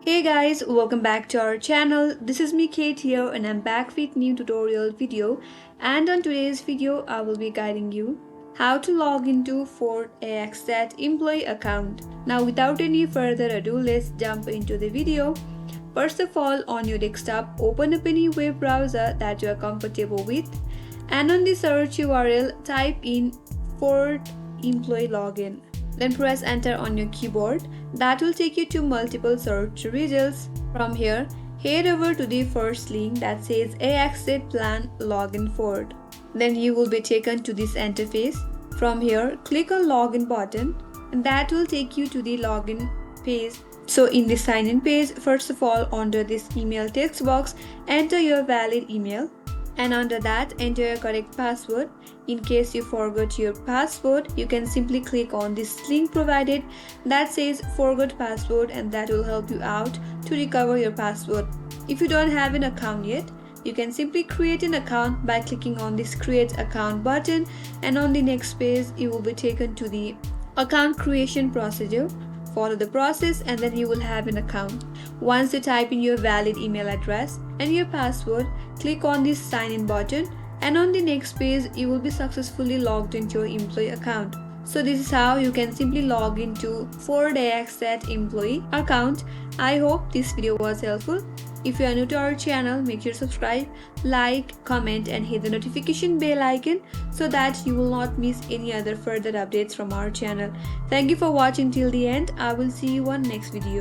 Hey guys, welcome back to our channel. This is me Kate here and I'm back with new tutorial video, and on today's video I will be guiding you how to log into Ford AXZ employee account. Now without any further ado, let's jump into the video. First of all, on your desktop, open up any web browser that you are comfortable with, and on the search URL type in Ford employee login. Then press enter on your keyboard. That will take you to multiple search results. From here, head over to the first link that says AXZ plan login Ford. Then you will be taken to this interface. From here, click on login button and that will take you to the login page. So in the sign in page, first of all, under this email text box, enter your valid email, and under that enter your correct password. In case you forgot your password, you can simply click on this link provided that says forgot password, and that will help you out to recover your password. If you don't have an account yet, you can simply create an account by clicking on this create account button, and on the next page you will be taken to the account creation procedure. Follow the process and then you will have an account. Once you type in your valid email address and your password, click on this sign in button, and on the next page you will be successfully logged into your employee account. So this is how you can simply log into Ford AXZ employee account. I hope this video was helpful. If you are new to our channel, make sure to subscribe, like, comment and hit the notification bell icon so that you will not miss any other further updates from our channel. Thank you for watching till the end. I will see you on next video.